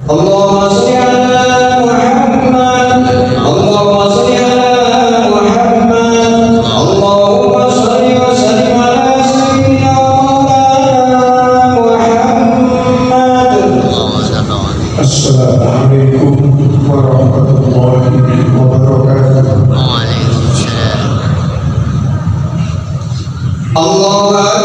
اللهم صل على محمد اللهم صل على محمد اللهم صل وسلم على سيدنا محمد. Assalamualaikum warahmatullahi wabarakatuh. Waalaikumsalam. Allahu Akbar.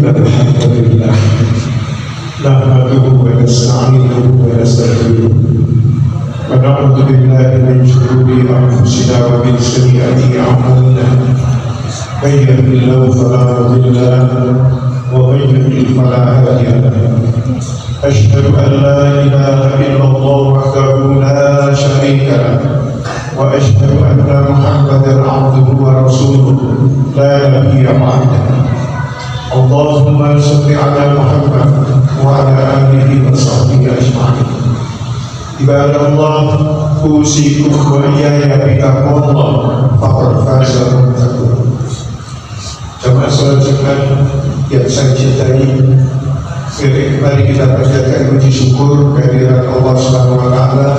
Alhamdulillah, nahmaduhu wa nasta'inuhu wa nastaghfiruh wa na'udzu billahi min shururi anfusina wa min sayyiati a'malina. May yahdihillahu fala mudilla lahu wa may yudlil fala hadiya lahu. Asyhadu an la ilaha illallah wahdahu la syarika lahu wa asyhadu anna Muhammadan 'abduhu wa rasuluh la nabiyya ba'dahu. Allahumma salli ala Muhammad wa ala alihi wa sahbihi ajma'in. Ibadallah, usikum wa iyaya bittaqwallah faqad faza al-muttaqun. Jemaah salat Jumat yang saya cintai, mari kita panjatkan puji syukur kehadirat Allah Subhanahu wa taala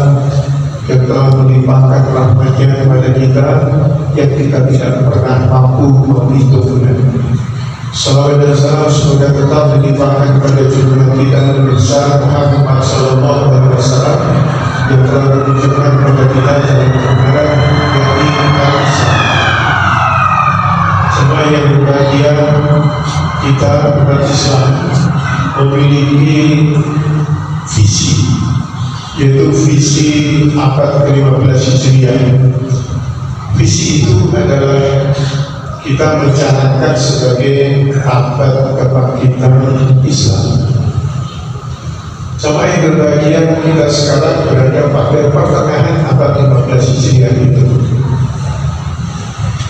yang telah melimpahkan rahmat-Nya kepada kita yang kita tidak pernah mampu menghitungnya. Salawat dan salam semoga tetap dilimpahkan kepada junjungan kita Nabi besar Muhammad sallallahu alaihi wasallam yang telah menunjukkan kepada kita jalan kebenaran yang diinginkan. Semua yang berbahagia, kita umat Islam memiliki visi, yaitu visi abad ke-15 Hijriah. Visi itu adalah kita mencanangkan sebagai abad kebangkitan Islam. Sama yang berbahagia, kita sekarang berada pada pertengahan abad 15 Hijriah itu.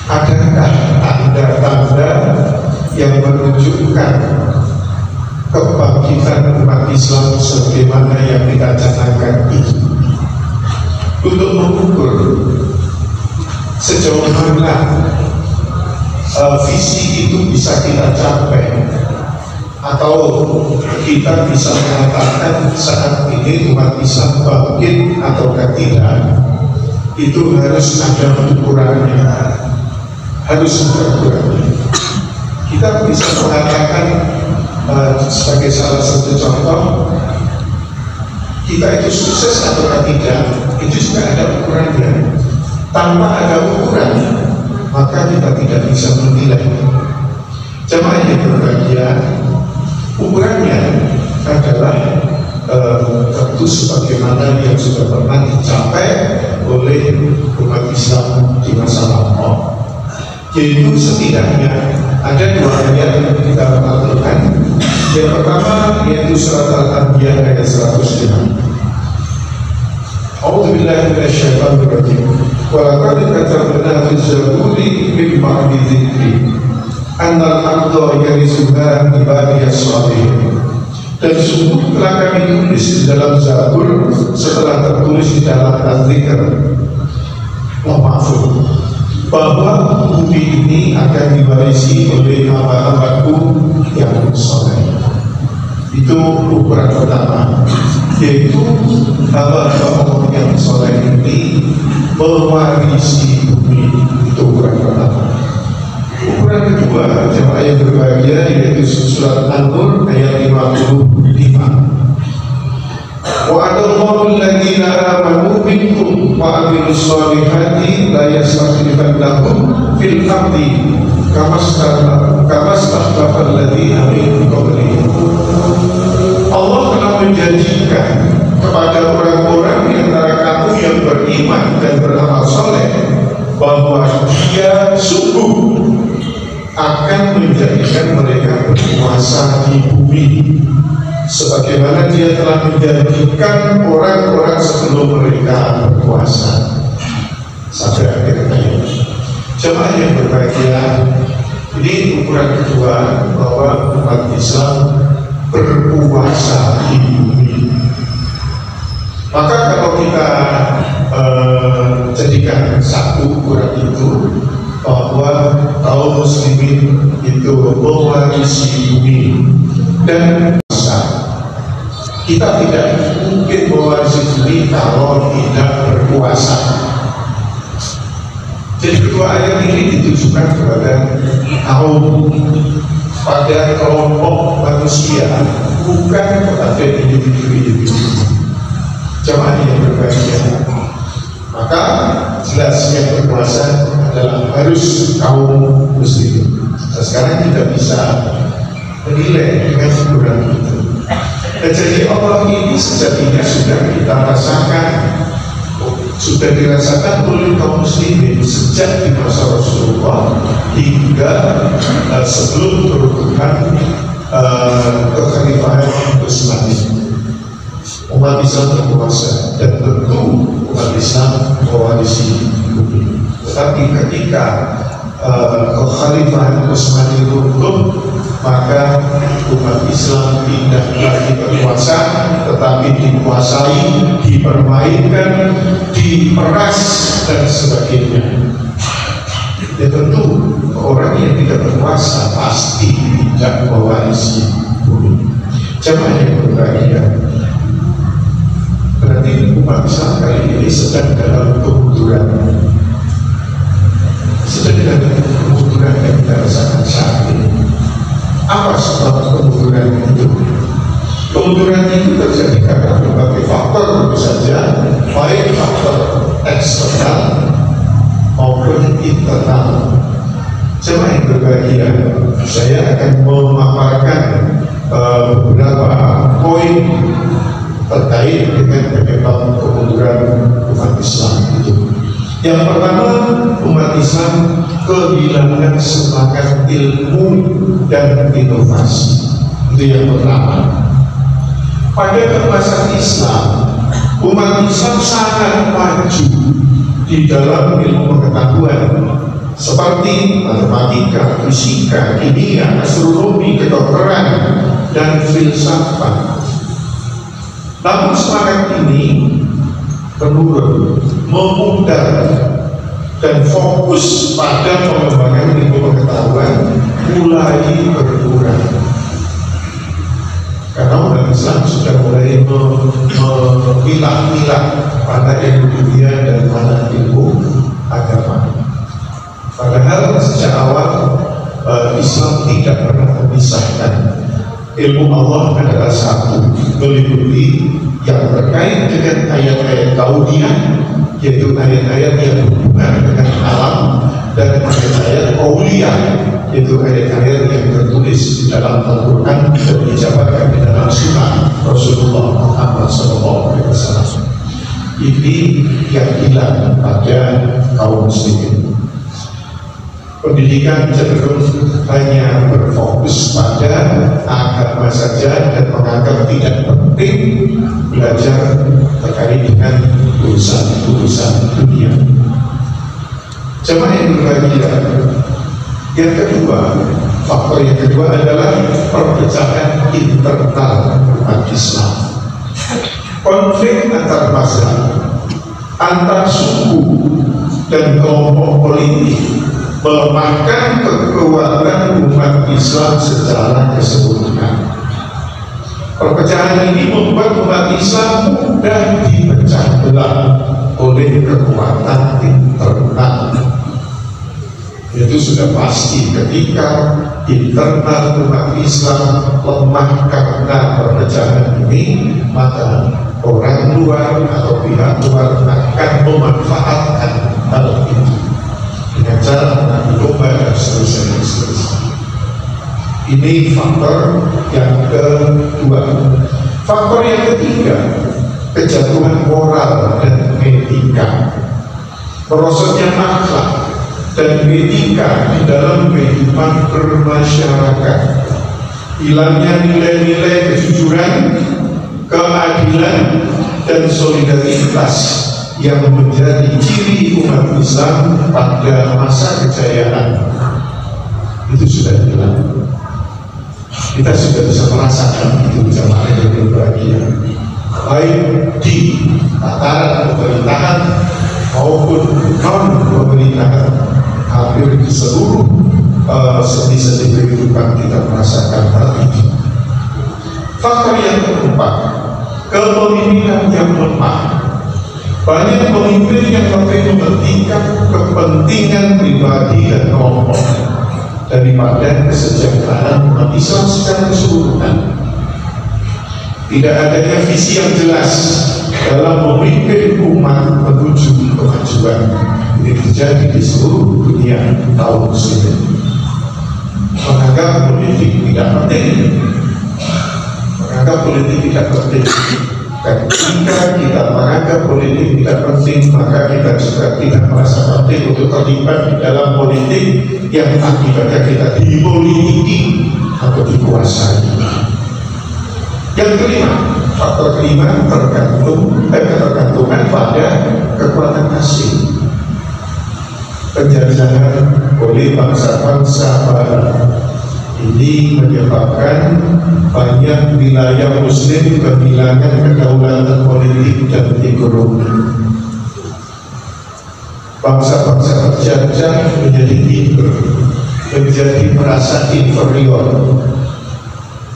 Adakah tanda-tanda yang menunjukkan kebangkitan umat Islam sebagaimana yang kita canangkan itu? Untuk mengukur sejauh mana visi itu bisa kita capai, atau kita bisa mengatakan saat ini umat Islam bangkit ataukah tidak, itu harus ada ukurannya, harus ada ukurannya. Kita bisa mengatakan sebagai salah satu contoh, kita itu sukses ataukah tidak, itu juga ada ukurannya. Tanpa ada ukurannya, maka kita tidak bisa menilai. Jemaah yang berbahagia, ukurannya adalah itu sebagaimana yang sudah pernah dicapai oleh umat Islam di masa lampau. Yaitu setidaknya ada 2 ayat yang kita lakukan. Yang pertama yaitu surat Al-Anbiya ayat 105. A'udzu billahi minasyaitonir rajim. Wa laqad katabna fil zaburi min ba'di dzikri annal arda yarisuha ibadiyas shalihin. Dan sungguh telah kami tulis di dalam Zabur setelah tertulis di dalam Az-Zikr bahwa bumi ini akan diwarisi oleh hamba-hambaku yang soleh. Itu ukuran pertama, yaitu hamba-hamba yang soleh ini mewarisi bumi. Itu ukuran pertama. Ukuran kedua, jemaah yang berbahagia, yaitu surat An-Nur ayat 55. Wa'adallahu alladhina amanu minkum wa amilus solihati la yastakhlifannahum fil ardi kama istakhlafa alladhina min qablihim. Allah telah menjanjikan kepada orang-orang di antara kamu yang beriman dan beramal soleh bahwa Dia sungguh akan menjadikan mereka berkuasa di bumi sebagaimana Dia telah menjadikan orang-orang sebelum mereka berkuasa. Sampai akhir ayat. Jemaah yang berbahagia, ini ukuran kedua bahwa umat Islam berkuasa di bumi. Maka kalau kita jadikan satu ukuran itu, bahwa kaum muslimin itu mewarisi bumi dan kita tidak mungkin mewarisi bumi kalau tidak berkuasa. Jadi kedua ayat ini ditujukan kepada pada kelompok manusia, bukan kepada individu-individu. Jemaah yang berbahagia, maka jelas yang berkuasa adalah harus kaum muslimin. Nah, sekarang kita bisa menilai dengan ukuran itu. Dan jadi Allah ini sejatinya sudah kita rasakan, sudah dirasakan oleh kaum muslimin sejak di masa Rasulullah hingga sebelum kerukunan kekhalifahan Utsmani. Umat Islam berkuasa dan tentu umat Islam mewarisi bumi. Tetapi ketika kekhalifahan Utsmani runtuh, maka umat Islam tidak lagi berkuasa, tetapi dikuasai, dipermainkan, diperas dan sebagainya. Ya tentu orang yang tidak berkuasa pasti tidak mewarisi bumi. Jemaah yang berbahagia, berarti umat Islam kali ini sedang dalam kemunduran. Sedang dalam kemunduran yang kita rasakan saat ini. Apa sebab kemunduran itu? Kemunduran itu terjadi karena berbagai faktor tentu saja, baik faktor eksternal maupun internal. Jemaah yang berbahagia, saya akan memaparkan beberapa poin terkait dengan penyebab kemunduran umat Islam itu. Yang pertama, umat Islam kehilangan semangat ilmu dan inovasi. Itu yang pertama. Pada kemasan Islam, umat Islam sangat maju di dalam ilmu pengetahuan seperti matematika, fisika, kimia, astronomi, kedokteran, dan filsafat. Namun semangat ini menurun, memudar, dan fokus pada pengembangan ilmu pengetahuan mulai berkurang. Karena umat Islam sudah mulai memilah-milah mana ilmu dunia dan mana ilmu agama. Padahal sejak awal Islam tidak pernah memisahkan. Ilmu Allah adalah satu, meliputi yang terkait dengan ayat-ayat kauniyah, yaitu ayat-ayat yang berhubungan dengan alam, dan ayat-ayat qauliyah, yaitu ayat-ayat yang tertulis di dalam Al-Quran dan dijabarkan di dalam sunnah Rasulullah Muhammad SAW. yang hilang pada kaum muslimin. Pendidikan cenderung hanya berfokus pada agama saja dan menganggap tidak penting belajar terkait dengan urusan-urusan dunia. Jemaah yang berbahagia, yang kedua, faktor yang kedua adalah perpecahan internal umat Islam. Konflik antar mazhab, antar suku dan kelompok politik melemahkan kekuatan umat Islam secara keseluruhan. Perpecahan ini membuat umat Islam mudah dipecah belah oleh kekuatan internal. Itu sudah pasti ketika internal umat Islam lemah karena perpecahan ini, maka orang luar atau pihak luar akan memanfaatkan hal itu dengan cara mengambil domba dan seterusnya. Ini faktor yang kedua. Faktor yang ketiga, kejatuhan moral dan etika, merosotnya akhlak dan etika di dalam kehidupan bermasyarakat, hilangnya nilai-nilai kejujuran, keadilan, dan solidaritas yang menjadi ciri umat Islam pada masa kejayaan. Itu sudah hilang. Kita sudah bisa merasakan itu jamaah yang berbahagia, baik di tataran pemerintahan maupun non pemerintahan. Hampir di seluruh sendi-sendi kehidupan kita merasakan hal itu. Faktor yang keempat, kepemimpinan yang lemah. Banyak pemimpin yang lebih mementingkan kepentingan pribadi dan kelompok daripada kesejahteraan umat Islam secara keseluruhan. Tidak adanya visi yang jelas dalam memimpin umat menuju kemajuan. Ini terjadi di seluruh dunia kaum muslimin. Menganggap politik tidak penting, menganggap politik tidak penting. Dan jika kita menganggap politik tidak penting, maka kita juga tidak merasa penting untuk terlibat di dalam politik yang akibatnya kita dipolitiki atau dikuasai. Yang kelima, faktor kelima, ketergantungan pada kekuatan asing. Penjajahan oleh bangsa-bangsa barat ini menyebabkan banyak wilayah muslim kehilangan kedaulatan politik dan ekonomi. Bangsa-bangsa terjajah menjadi minder, menjadi merasa inferior,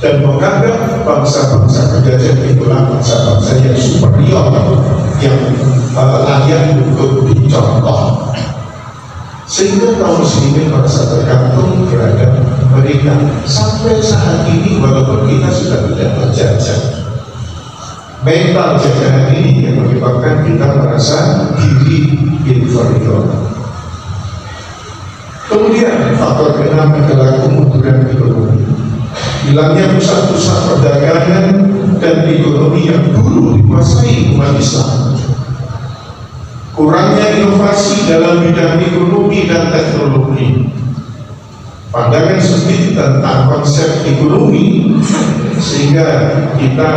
dan menganggap bangsa-bangsa terjajah itulah bangsa-bangsa yang superior, yang layak untuk dicontoh. Sehingga kaum muslimin merasa tergantung terhadap mereka sampai saat ini, walaupun kita sudah tidak terjajah. Mental jajahan ini yang menyebabkan kita merasa diri inferior. Kemudian faktor keenam adalah kemunduran ekonomi. Hilangnya pusat-pusat perdagangan dan ekonomi yang dulu dikuasai umat Islam. Kurangnya inovasi dalam bidang ekonomi dan teknologi. Pandangan sempit tentang konsep ekonomi sehingga kita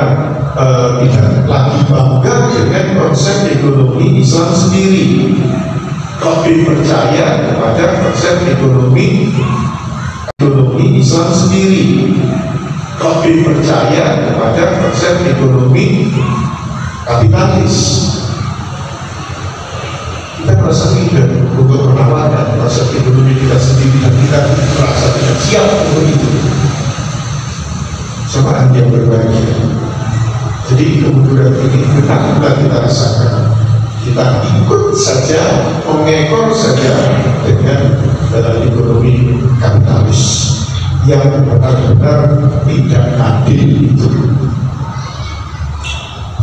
tidak lagi bangga dengan konsep ekonomi Islam sendiri. Lebih percaya kepada konsep ekonomi Islam sendiri. Lebih percaya kepada konsep ekonomi kapitalis. Kita merasa minder untuk menawarkan konsep ekonomi kita sendiri dan kita merasa tidak siap untuk itu. Jemaah yang berbahagia, jadi kemunduran ini benar-benar kita rasakan. Kita ikut saja, mengekor saja dengan ekonomi kapitalis yang benar-benar tidak adil itu.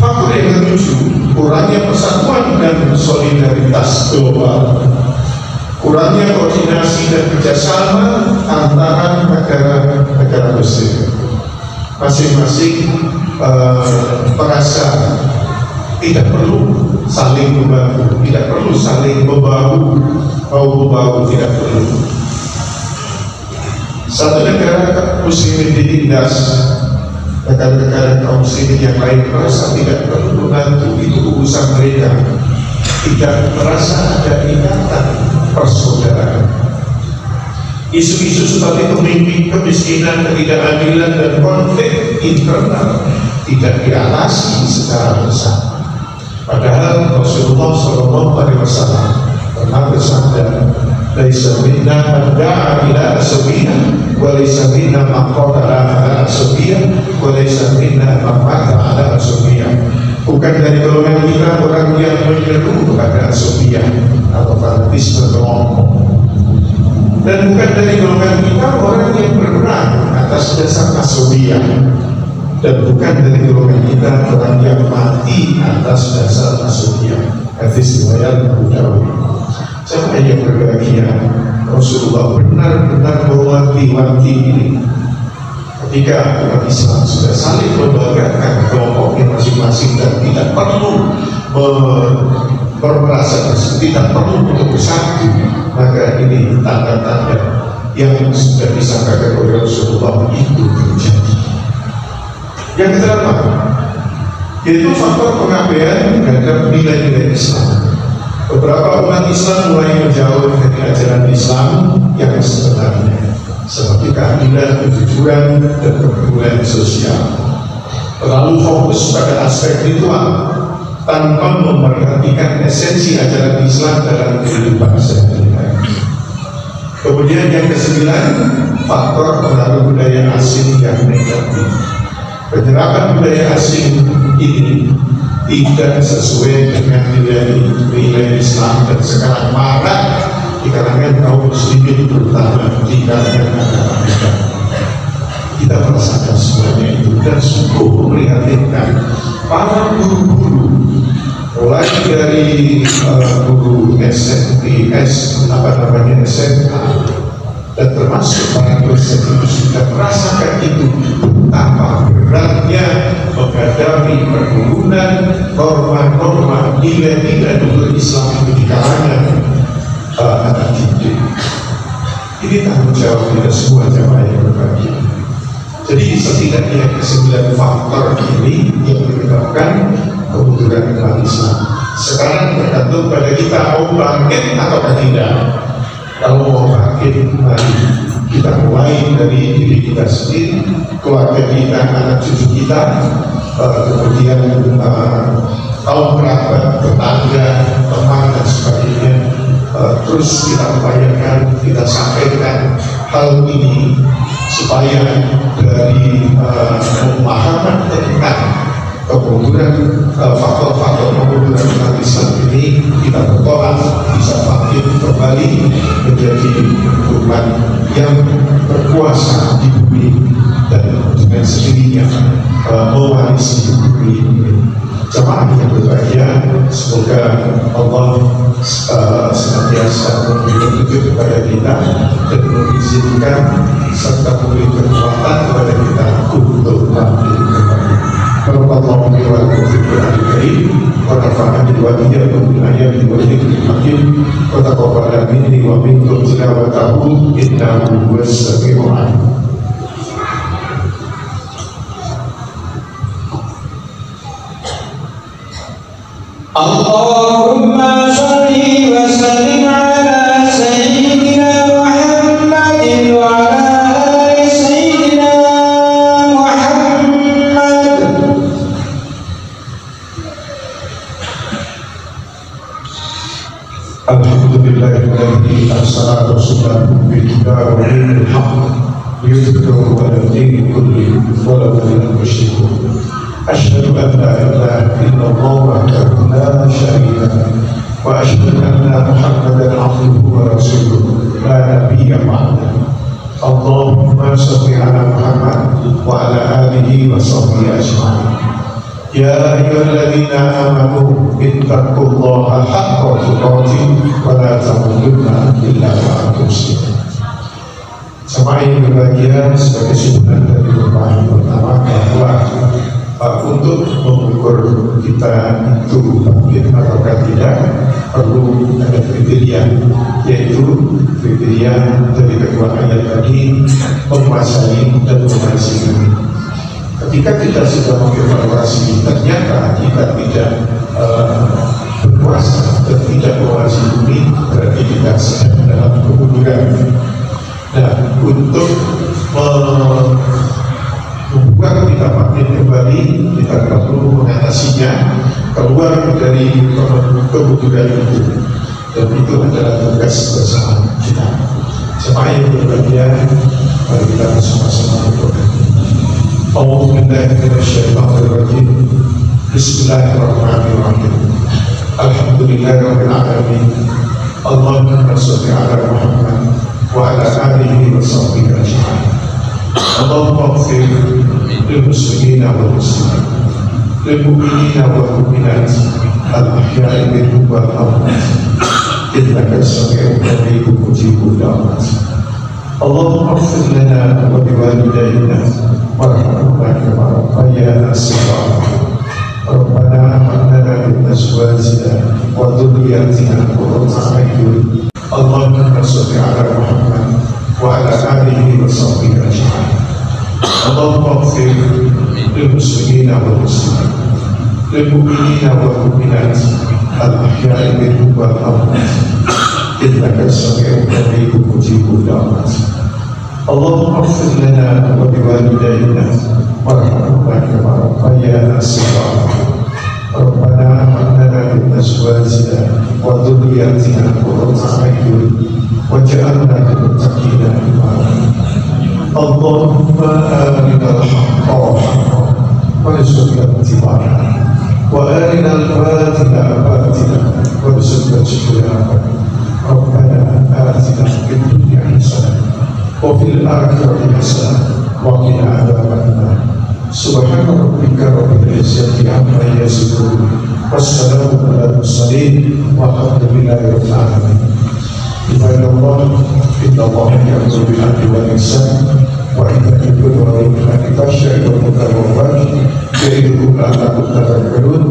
Faktor yang ketujuh, kurangnya persatuan dan solidaritas global, kurangnya koordinasi dan kerjasama antara negara-negara muslim. Masing-masing merasa tidak perlu saling membantu, tidak perlu saling membahu tidak perlu. Satu negara muslimin ditindas, negara-negara kaum muslimin yang lain merasa tidak perlu membantu, itu urusan mereka, tidak merasa ada ikatan persaudaraan. Isu-isu seperti kemiskinan, ketidakadilan, dan konflik internal tidak diatasi secara bersama. Padahal Rasulullah SAW pernah bersabda, "Laisa minna man da'a ila asabiyah, wa laisa minna man qatala ala asabiyah, wa laisa minna man mata ala asabiyah." Bukan dari golongan kita orang yang menyeru kepada asabiyah atau fanatisme kelompok, dan bukan dari golongan kita orang yang berperang atas dasar asabiyah, dan bukan dari golongan kita orang yang mati atas dasar asabiyah. Hadis riwayat Abu Dawud. Siapa yang berbahagia? Rasulullah benar-benar mewanti-wanti ini. Ketika umat Islam sudah saling membanggakan kelompoknya masing-masing dan tidak perlu merasa tidak perlu untuk bersatu, maka ini tanda-tanda yang sudah disampaikan oleh Rasulullah itu terjadi. Yang kedua, yaitu faktor pengabaian terhadap nilai-nilai Islam. Beberapa umat Islam mulai menjauh dari ajaran Islam yang sebenarnya, seperti keadilan, kejujuran, dan kepedulian sosial. Terlalu fokus pada aspek ritual tanpa memperhatikan esensi ajaran Islam dalam kehidupan sehari-hari. Kemudian yang kesembilan, faktor pengaruh budaya asing yang negatif. Penyerapan budaya asing ini tidak sesuai dengan nilai Islam, dan sekarang marak di kalangan kaum muslimin, terutama di kalangan anak-anak muda. Kita merasakan semuanya itu, dan sungguh memprihatinkan para guru-guru, mulai dari guru SMP, SMA, dan termasuk para dosen itu sudah merasakan itu, betapa beratnya menghadapi pergumulan norma-norma nilai-nilai Islam itu di kalangan anak didik. Ini tanggung jawab kita semua jamaah yang berbahagia. Jadi setidaknya kesembilan faktor ini yang menyebabkan kemunduran umat Islam. Sekarang tergantung pada kita mau bangkit atau tidak. Kalau mau bangkit, mari kita mulai dari diri kita sendiri, keluarga kita, anak cucu kita, kemudian kaum kerabat, tetangga, teman, dan sebagainya. Terus kita upayakan, kita sampaikan hal ini supaya dari pemahaman tentang kemunduran, faktor-faktor kemunduran umat Islam ini kita bertolak, bisa bangkit kembali menjadi umat yang berkuasa di bumi dan dengan sendirinya mewarisi bumi ini. Jemaah yang berbahagia, semoga Allah senantiasa memberi petunjuk kepada kita dan mengizinkan serta memberi kekuatan kepada kita untuk bangkit kembali. Barakallahu fi wa lakum fil Qur'anil Karim wa nafa'ani wa iyyakum bil ayati wal dhikril hakim wa taqabbal minni wa minkum tilawatahu innahu huwas samiul 'alim. Allahumma sholli wa sallim ala sayyidina Muhammadin wa ala ali sayyidina Muhammad. Alhamdulillahilladzi arsala rasulahu bil huda wa dinil haqq liyudhhirahu 'ala dini kullihi walau karihal musyrikun. Asyhadu an la ilaha illallah wahdahu la syarika lahu wa asyhadu anna Muhammadan 'abduhu wa rasuluhu la nabiyya ba'dahu. Allahumma shalli 'ala Muhammad wa 'ala alihi wa sahbihi ajma'in. Ya ayyuhalladzina amanu ittaqullaha haqqa tuqatih wa la tamutunna illa wa antum muslimun. Jemaah yang berbahagia, sebagai sunat dari pertama bahwa untuk mengukur kita itu bangkit ataukah tidak, perlu ada kriteria, yaitu kriteria dari kedua ayat tadi, menguasai dan mengasihi. Ketika kita sudah mengevaluasi ternyata kita tidak berkuasa dan tidak menguasai bumi, berarti kita sedang dalam kemunduran. Nah, untuk membuat kita bangkit kembali, kita perlu mengatasinya, keluar dari kemunduran itu, dan itu adalah tugas bersama kita. Jemaah yang berbahagia, mari kita bersama-sama berdoa. A'udzubillahiminasyaitonirrajim. Bismillahirrahmanirrahim. Alhamdulillahirabbil alamin. Allahumma shalli ala Muhammad wa ala alihi wa sahbihi ajma'in. Allahumma ighfir lil muslimina wal muslimat, lil mu'minina wal mu'minat, al ahya'i minhum wal amwat, innaka sami'un qaribun mujibud da'wat. Allahumma ighfir lana wa liwalidayna warhamhuma kama rabbayana shighara. Rabbana hab lana min azwajina wa dhurriyyatina qurrata a'yun. Allahumma shalli ala Muhammad wa ala alihi wa sahbihi ajma'in. Allahumma ighfir lil muslimina wal muslimat, lil mu'minina wal mu'minat, al ahya'i minhum wal amwat, innaka sami'un qaribun mujibud da'wat. Allahumma ighfir lana wa liwalidayna warhamhuma kama rabbayana shighara. Rabbana hab lana min azwajina wa dhurriyyatina qurrata a'yun waj'alna lil muttaqina imama. Allahumma arinal haqqa haqqan warzuqna ittiba'ahu wa arinal batila batilan warzuqna ijtinabah. Rabbana atina fid dunya hasanah wa fil akhirati hasanah wa qina adzabannar. Subhana rabbika rabbil izzati amma yasifun, wassalamun alal mursalin, walhamdulillahi rabbil alamin. Ibadallah, innallaha ya'muru bil 'adli wal ihsan wa ita'i dzil qurba wal yatama wal baghi ya'idukum la'allakum tadhakkarun.